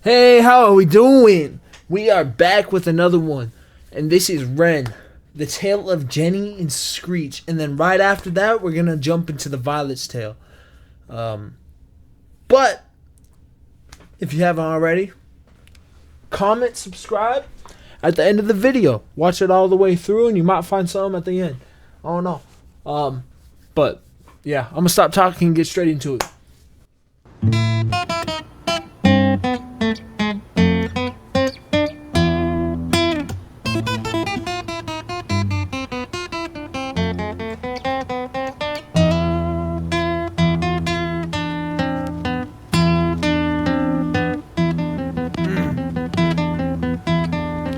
Hey, how are we doing? We are back with another one. And this is Ren, the tale of Jenny and Screech. And then right after that, we're going to jump into the Violet's tale. But, if you haven't already, comment, subscribe at the end of the video. Watch it all the way through and you might find something at the end. I don't know. But, yeah, I'm going to stop talking and get straight into it.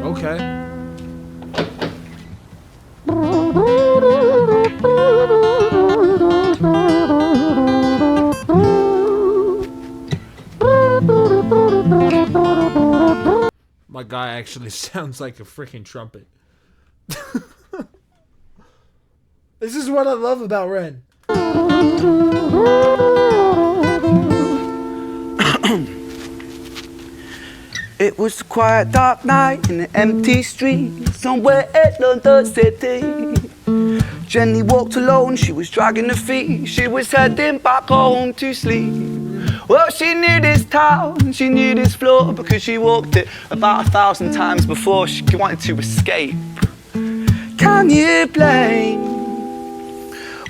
Okay. My guy actually sounds like a freaking trumpet. This is what I love about Ren. It was a quiet dark night in an empty street somewhere in London City. Jenny walked alone, she was dragging her feet. She was heading back home to sleep. Well, she knew this town, she knew this floor, because she walked it about 1,000 times before she wanted to escape. Can you blame?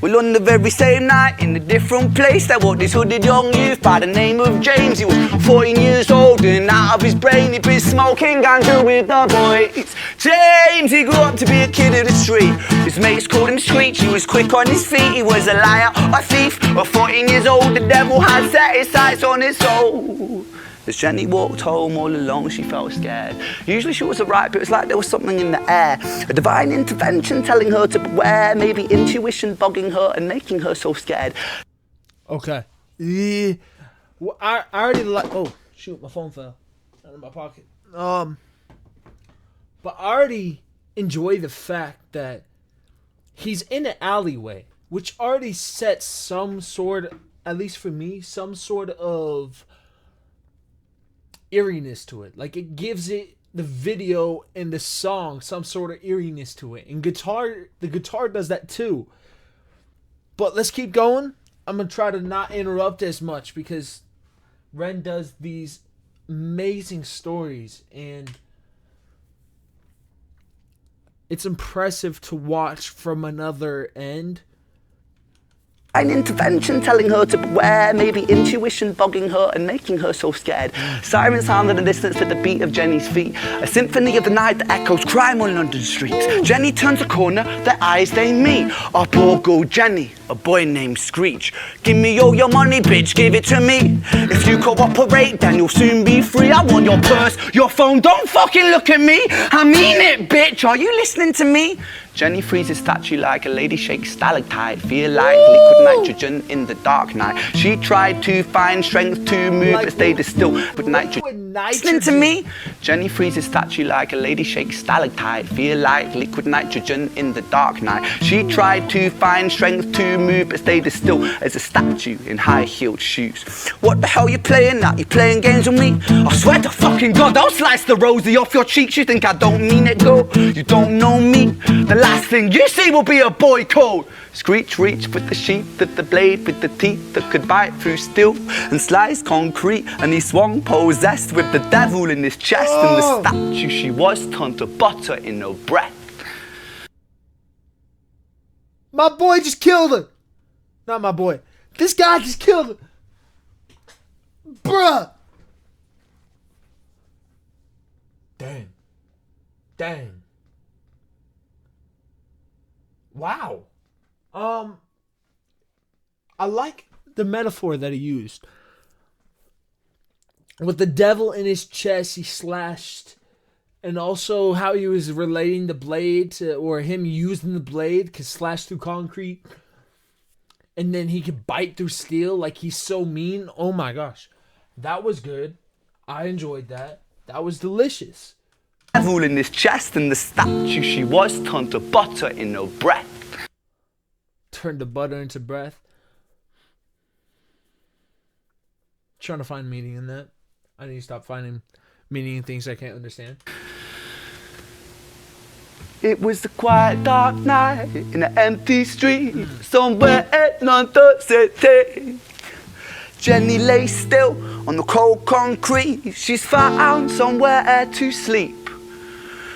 Well, on the very same night, in a different place, there walked this hooded young youth by the name of James. He was 14 years old and out of his brain. He'd been smoking ganja with the boys. James, he grew up to be a kid of the street. His mates called him Screech. He was quick on his feet. He was a liar, a thief. At 14 years old, the devil had set his sights on his soul. As Jenny walked home all alone, she felt scared. Usually she was alright, but it was like there was something in the air. A divine intervention telling her to beware. Maybe intuition bugging her and making her so scared. Okay. Yeah. Well, I already like. Oh shoot, my phone fell out of my pocket. But I already enjoy the fact that he's in an alleyway, which already sets some sort, at least for me, some sort of eeriness to it. Like, it gives it, the video and the song, some sort of eeriness to it. And the guitar does that too. But let's keep going. I'm gonna try to not interrupt as much because Ren does these amazing stories and it's impressive to watch from another end. An intervention telling her to beware, maybe intuition bugging her and making her so scared. Sirens sound in the distance to the beat of Jenny's feet. A symphony of the night that echoes crime on London streets. Jenny turns a corner, their eyes they meet. Our poor girl Jenny, a boy named Screech. Give me all your money, bitch, give it to me. If you cooperate, then you'll soon be free. I want your purse, your phone, don't fucking look at me. I mean it, bitch, are you listening to me? Jenny freezes statue like a lady shakes stalactite. Feel like liquid nitrogen in the dark night. She tried to find strength to move, but stayed still with nitrogen. Listening to me? Jenny freezes statue like a lady shakes stalactite. Feel like liquid nitrogen in the dark night. She tried to find strength to move, but stayed as still as a statue in high-heeled shoes. What the hell you playing at? You playing games with me? I swear to fucking God, I'll slice the rosy off your cheeks. You think I don't mean it, girl? You don't know me. The last thing you see will be a boy code. Screech reached with the sheath of the blade, with the teeth that could bite through steel and slice concrete, and he swung possessed with the devil in his chest, and the statue she was turned to butter in her breath. My boy just killed her. Not my boy. This guy just killed her. Bruh. Dang. Dang. Wow. I like the metaphor that he used. With the devil in his chest, he slashed. And also how he was relating the blade to, or him using the blade could slash through concrete. And then he could bite through steel like he's so mean. Oh my gosh. That was good. I enjoyed that. That was delicious. Devil in his chest, and the statue she was turned to butter in her breath. Turned the butter into breath. Trying to find meaning in that. I need to stop finding meaning in things I can't understand. It was a quiet, dark night in an empty street, somewhere at London City. Jenny lay still on the cold concrete. She's found somewhere to sleep.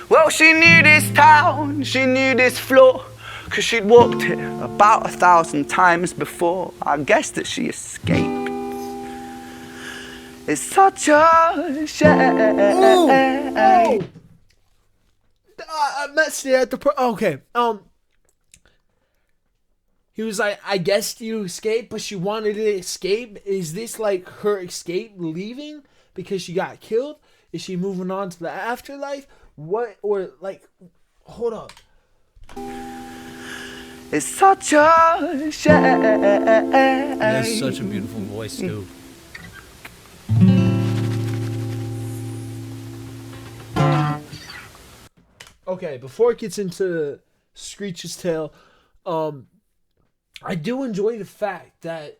Well, she knew this town, she knew this floor, 'cause she'd walked here about 1,000 times before. I guess that she escaped. It's such a shame. Oh. I messed it at the okay. He was like, I guess you escaped, but she wanted to escape. Is this like her escape leaving because she got killed? Is she moving on to the afterlife? What, or like, hold up. It's such a shame. That's such a beautiful voice too. Okay, before it gets into Screech's tale, I do enjoy the fact that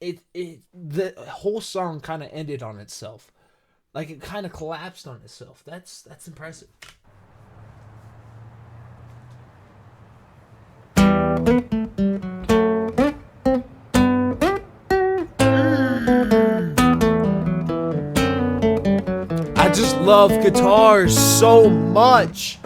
the whole song kind of ended on itself. Like it kind of collapsed on itself. That's impressive. I just love guitars so much.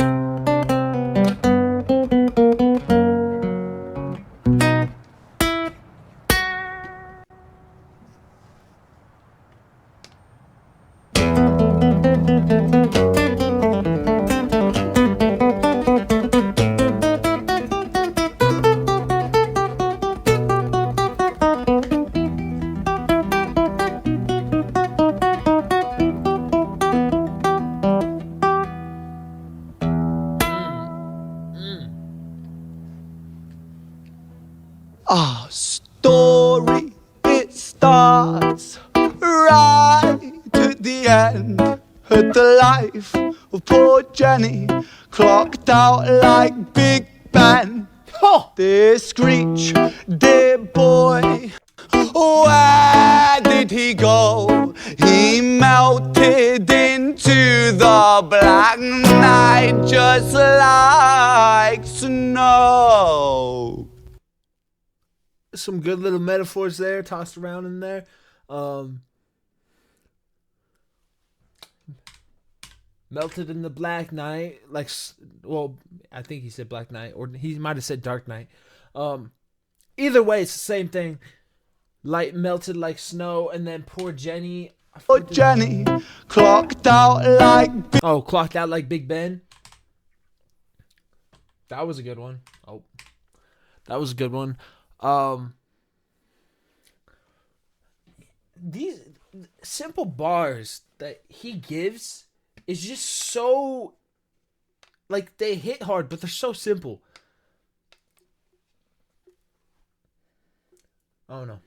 Our story, it starts right at the end. At the life of poor Jenny, clocked out like Big Ben. Oh. This Screech, dear boy, where did he go? He melted into the black night just like snow. Some good little metaphors there tossed around in there. Melted in the black night, like, well, I think he said black night, or he might have said dark night. Either way, it's the same thing. Light melted like snow, and then poor Jenny. Oh, Jenny, clocked out like. Clocked out like Big Ben. That was a good one. Oh, that was a good one. These simple bars that he gives is just so, like, they hit hard, but they're so simple. Oh no.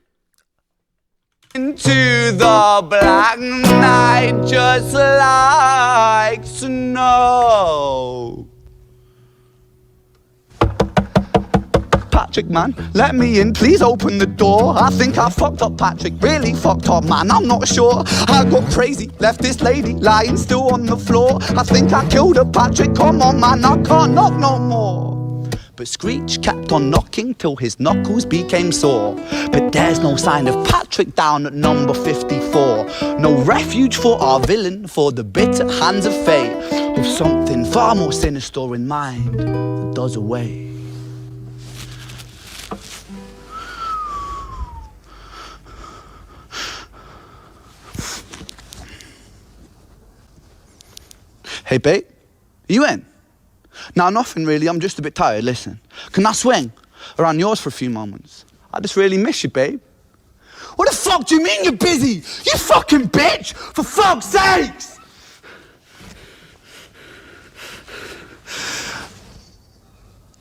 Into the black night just like snow. Patrick, man, let me in, please open the door. I think I fucked up, Patrick, really fucked up, man, I'm not sure. I got crazy, left this lady lying still on the floor. I think I killed her, Patrick, come on, man, I can't knock no more. But Screech kept on knocking till his knuckles became sore. But there's no sign of Patrick down at number 54. No refuge for our villain, for the bitter hands of fate, with something far more sinister in mind that does away. Hey, babe, you in? Nah, nothing really, I'm just a bit tired, listen. Can I swing around yours for a few moments? I just really miss you, babe. What the fuck do you mean you're busy? You fucking bitch! For fuck's sakes!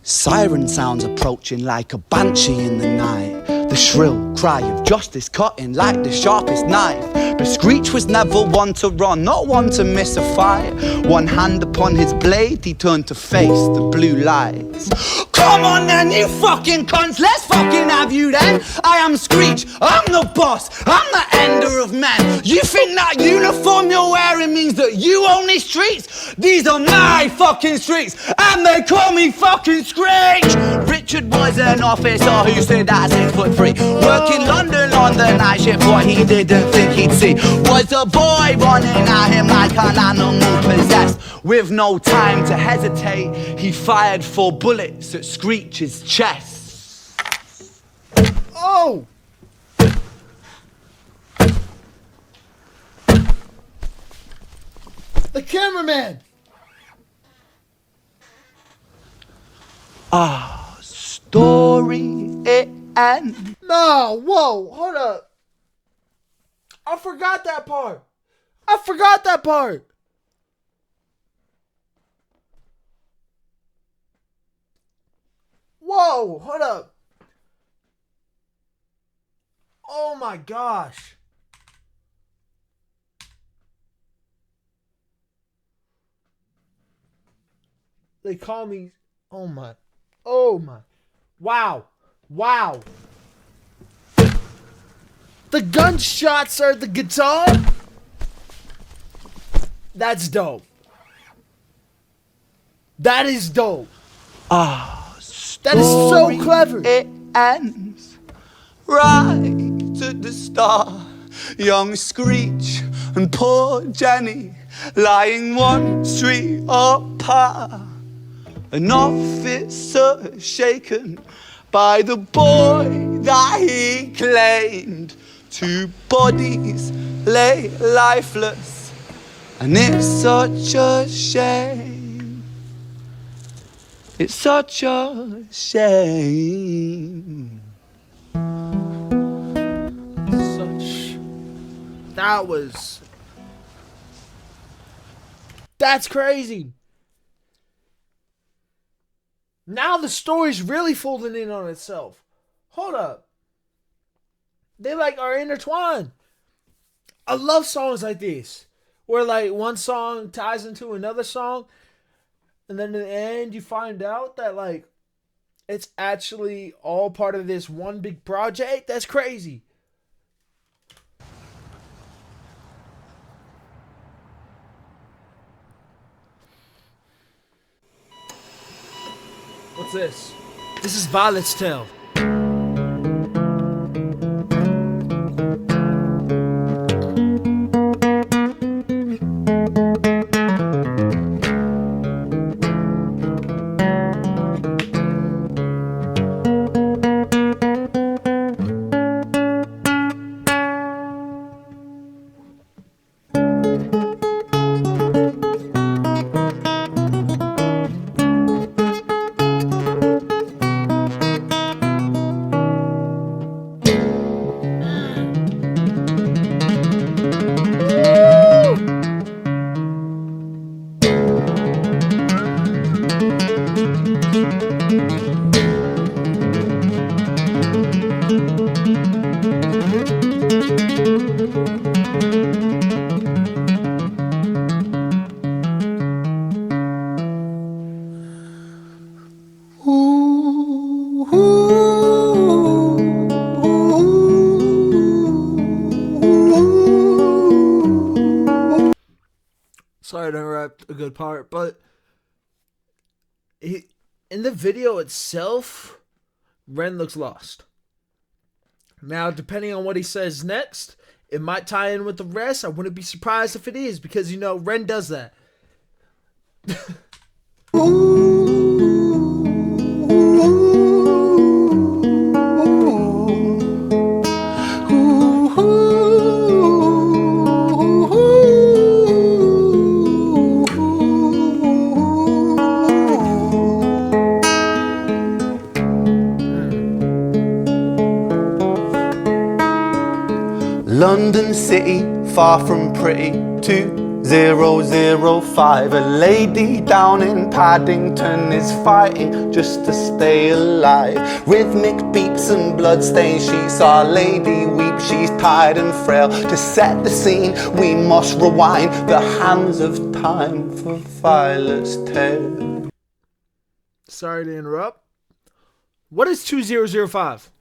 Siren sounds approaching like a banshee in the night. The shrill cry of justice cutting like the sharpest knife. But Screech was never one to run, not one to miss a fight. One hand upon upon his blade, he turned to face the blue lights. Come on then, you fucking cunts, let's fucking have you then. I am Screech, I'm the boss, I'm the ender of men. You think that uniform you're wearing means that you own these streets? These are my fucking streets, and they call me fucking Screech. Richard was an officer who stood at 6'3", working London on the night shift. What he didn't think he'd see was a boy running at him like an animal possessed. With no time to hesitate, he fired 4 bullets at Screech's chest. Oh! The cameraman! Our story, it ends. No, whoa, hold up. I forgot that part. I forgot that part. Whoa, hold up. Oh my gosh. They call me, oh my, wow, wow. The gunshots are the guitar? That's dope. That is dope. That is so clever. It ends right at the start. Young Screech and poor Jenny lying 1 street apart. An officer shaken by the boy that he claimed. 2 bodies lay lifeless, and it's such a shame. It's such a shame. That's crazy. Now the story's really folding in on itself. Hold up. They like are intertwined. I love songs like this, where like one song ties into another song, and then in the end you find out that like it's actually all part of this one big project. That's crazy. What's this? This is Violet's Tale. Sorry to interrupt a good part, but in the video itself, Ren looks lost. Now, depending on what he says next, it might tie in with the rest. I wouldn't be surprised if it is, because, you know, Ren does that. London city, far from pretty, too 005. A lady down in Paddington is fighting just to stay alive. Rhythmic beeps and bloodstains, she saw a lady weep. She's tired and frail. To set the scene, we must rewind the hands of time for Violet's tale. Sorry to interrupt. What is 2005?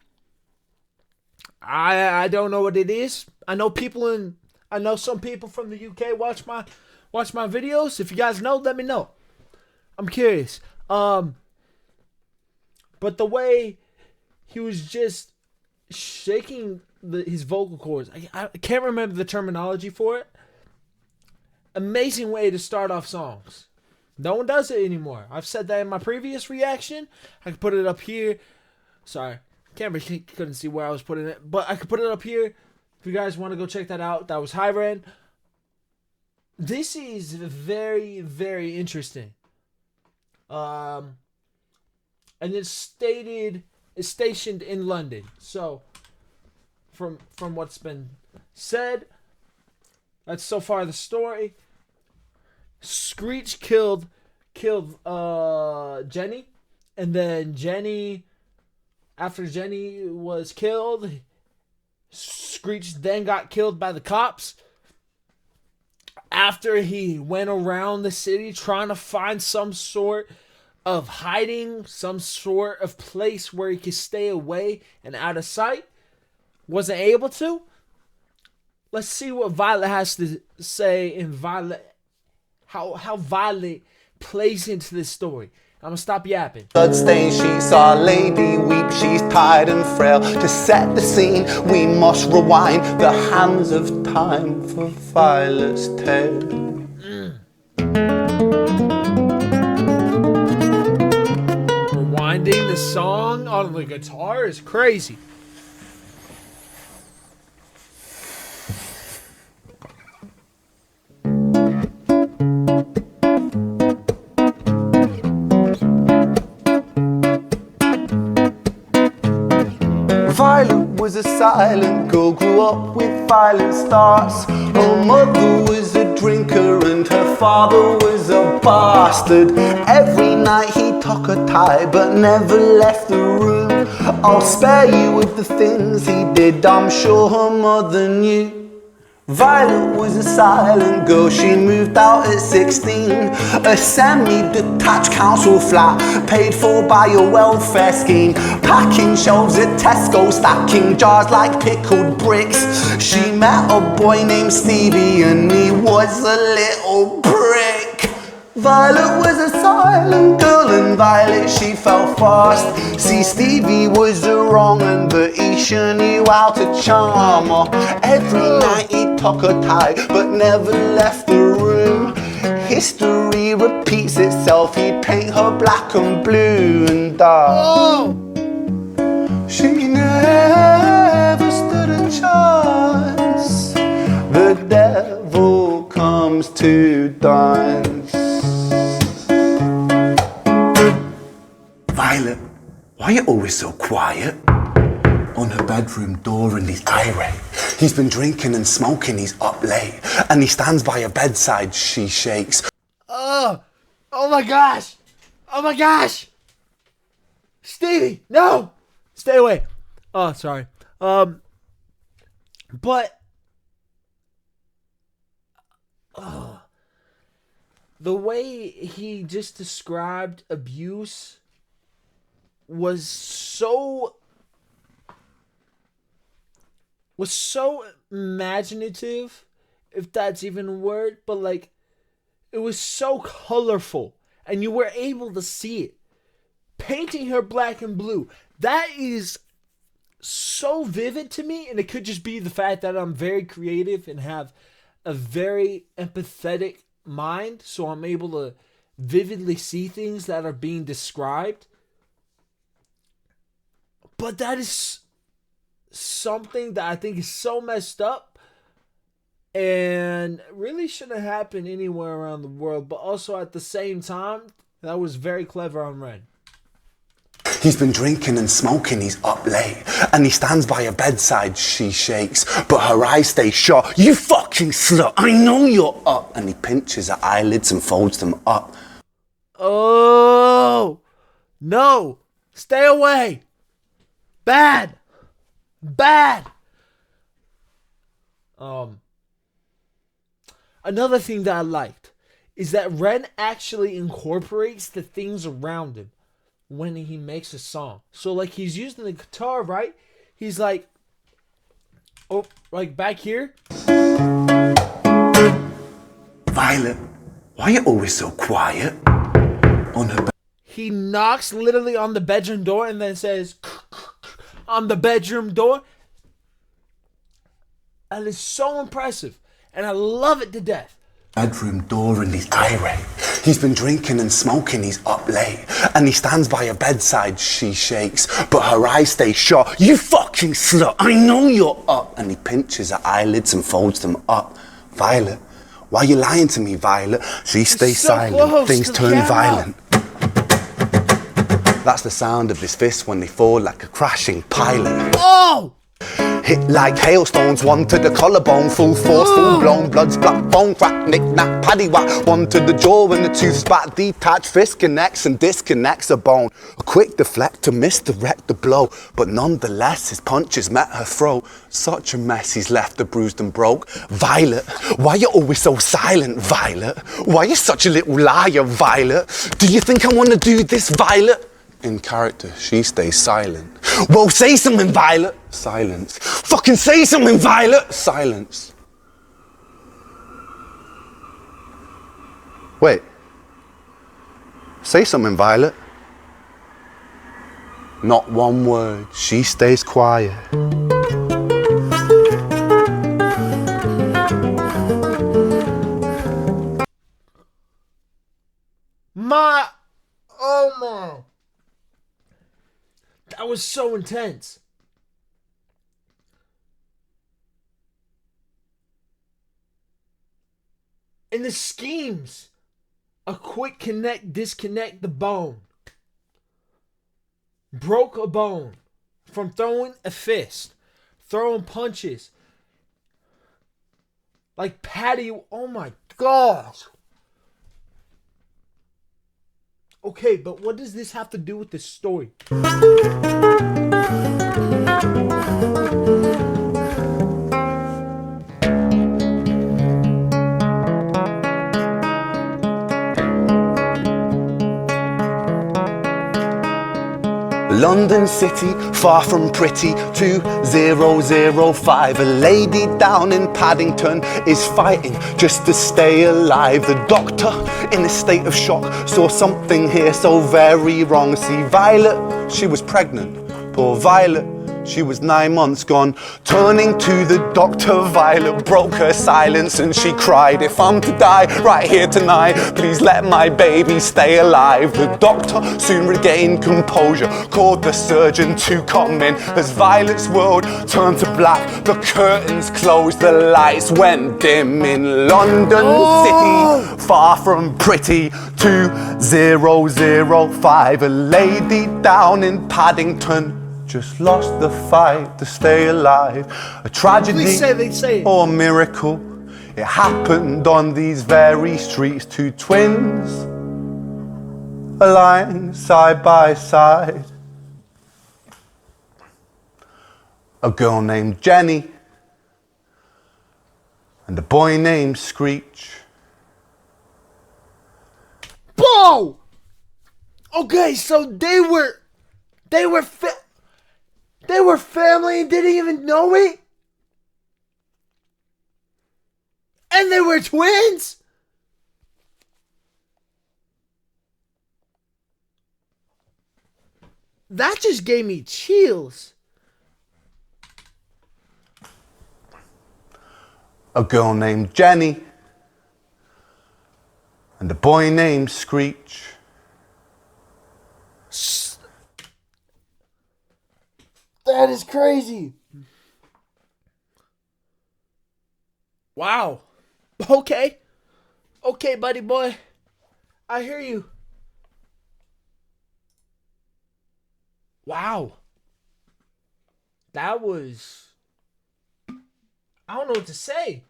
I don't know what it is. I know some people from the UK watch my videos. If you guys know, let me know. I'm curious. But the way he was just shaking his vocal cords, I can't remember the terminology for it. Amazing way to start off songs. No one does it anymore. I've said that in my previous reaction. I can put it up here. Sorry, camera couldn't see where I was putting it, but I could put it up here. If you guys want to go check that out, that was Hi Ren. This is very, very interesting. And it's stationed in London. So, from what's been said, that's so far the story. Screech killed Jenny, and then after Jenny was killed, Screech then got killed by the cops. After he went around the city trying to find some sort of hiding, some sort of place where he could stay away and out of sight, wasn't able to. Let's see what Violet has to say in Violet. How Violet plays into this story. I'm gonna stop yapping. Bloodstained, she saw a lady weep. She's tired and frail. To set the scene, we must rewind the hands of time for Violet's tale. Rewinding the song on the guitar is crazy. Violet was a silent girl, grew up with violent starts. Her mother was a drinker and her father was a bastard. Every night he took her tie but never left the room. I'll spare you with the things he did, I'm sure her mother knew. Violet was a silent girl, she moved out at 16. A semi-detached council flat, paid for by a welfare scheme. Packing shelves at Tesco, stacking jars like pickled bricks. She met a boy named Stevie and he was a little prick. Violet was a silent girl and Violet she fell fast. See, Stevie was a wrong un, but he sure knew how to charm her. Every night he took her tie but never left the room. History repeats itself, he'd paint her black and blue and dark. She never stood a chance. The devil comes to dance. Violet, why are you always so quiet? On her bedroom door and he's irate. He's been drinking and smoking, he's up late. And he stands by her bedside, she shakes. Oh my gosh. Oh my gosh. Stevie, no. Stay away. Oh, sorry. But the way he just described abuse was so imaginative, if that's even a word, but like it was so colorful and you were able to see it. Painting her black and blue, that is so vivid to me, and it could just be the fact that I'm very creative and have a very empathetic mind, so I'm able to vividly see things that are being described. But that is something that I think is so messed up and really shouldn't happen anywhere around the world. But also at the same time, that was very clever on Ren. He's been drinking and smoking, he's up late. And he stands by her bedside, she shakes, but her eyes stay shut. You fucking slut, I know you're up. And he pinches her eyelids and folds them up. Oh, no. Stay away. Bad. Bad. Another thing that I liked is that Ren actually incorporates the things around him when he makes a song. So like he's using the guitar, right? He's like, oh, like back here. Violet, why are you always so quiet? On her He knocks literally on the bedroom door and then says on the bedroom door. And it's so impressive. And I love it to death. bedroom door and he's irate. He's been drinking and smoking, he's up late. And he stands by her bedside, she shakes, but her eyes stay shut. You fucking slut, I know you're up. And he pinches her eyelids and folds them up. Violet, why are you lying to me, Violet? She stays so silent, close things to the turn camera. violent. That's the sound of his fists when they fall like a crashing pilot. Oh! Hit like hailstones, one to the collarbone, full force, full blown, blood splat, bone crack, knick knack, paddy whack, one to the jaw and the tooth spat, detached fist connects and disconnects a bone. A quick deflect to misdirect the blow, but nonetheless his punches met her throat. Such a mess he's left her bruised and broke. Violet, why you always so silent, Violet? Why you such a little liar, Violet? Do you think I wanna do this, Violet? In character, she stays silent. Well, say something, Violet. Silence. Fucking say something, Violet. Silence. Wait. Say something, Violet. Not one word. She stays quiet. Oh my. That was so intense. And the schemes. A quick connect, disconnect the bone. Broke a bone. From throwing a fist. Throwing punches. Like Patty. Oh my gosh. Okay, but what does this have to do with the story? London City, far from pretty, 2005. A lady down in Paddington is fighting just to stay alive. The doctor, in a state of shock, saw something here so very wrong. See, Violet, she was pregnant. Poor Violet, she was 9 months gone. Turning to the doctor, Violet broke her silence and she cried, if I'm to die right here tonight, please let my baby stay alive. The doctor soon regained composure, called the surgeon to come in. As Violet's world turned to black, the curtains closed, the lights went dim. In London City, far from pretty, 2005. A lady down in Paddington just lost the fight to stay alive. A tragedy or miracle, it happened on these very streets. Two twins aligned side by side. A girl named Jenny and a boy named Screech. Whoa! Okay, so they were family and didn't even know it? And they were twins? That just gave me chills. A girl named Jenny and a boy named Screech. That is crazy. Wow. Okay. Okay, buddy boy. I hear you. Wow. That was... I don't know what to say.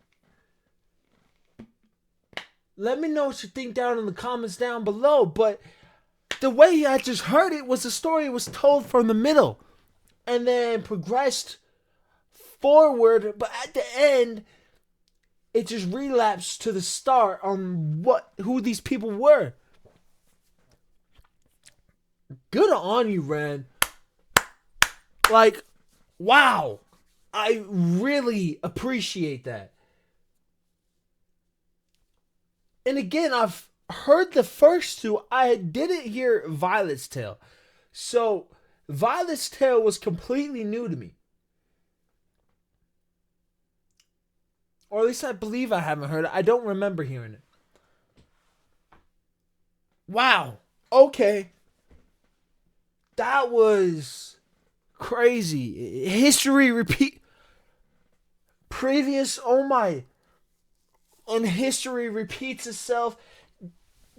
Let me know what you think down in the comments down below. But the way I just heard it was the story was told from the middle. And then progressed forward. But at the end, it just relapsed to the start on who these people were. Good on you, Ren. Like, wow. I really appreciate that. And again, I've heard the first two. I didn't hear Violet's Tale. So, Violet's Tale was completely new to me. Or at least I believe I haven't heard it. I don't remember hearing it. Wow. Okay. That was crazy. History repeat. Previous, oh my. And history repeats itself.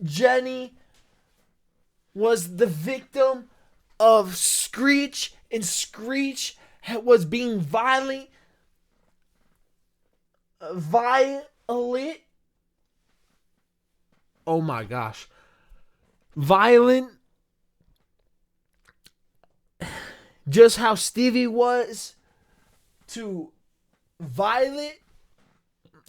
Jenny was the victim of Screech, and Screech was being violent. Oh my gosh. Violent. Just how Stevie was to Violet.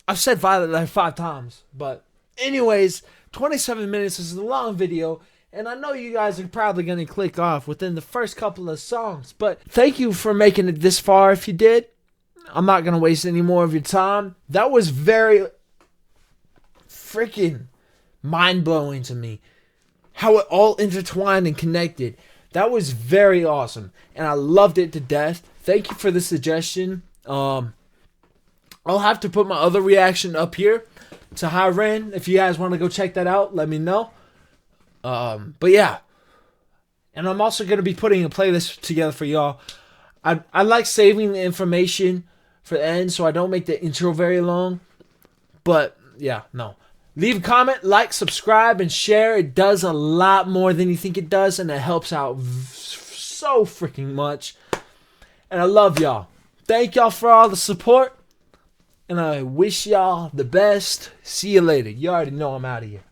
I've said Violet like 5 times. But anyways, 27 minutes is a long video. And I know you guys are probably going to click off within the first couple of songs. But thank you for making it this far if you did. I'm not going to waste any more of your time. That was very freaking mind-blowing to me. How it all intertwined and connected. That was very awesome. And I loved it to death. Thank you for the suggestion. I'll have to put my other reaction up here to Hi Ren. If you guys want to go check that out, let me know. But yeah. And I'm also going to be putting a playlist together for y'all. I like saving the information for the end so I don't make the intro very long. But yeah, no. Leave a comment, like, subscribe, and share. It does a lot more than you think it does. And it helps out so freaking much. And I love y'all. Thank y'all for all the support. And I wish y'all the best. See you later. You already know I'm out of here.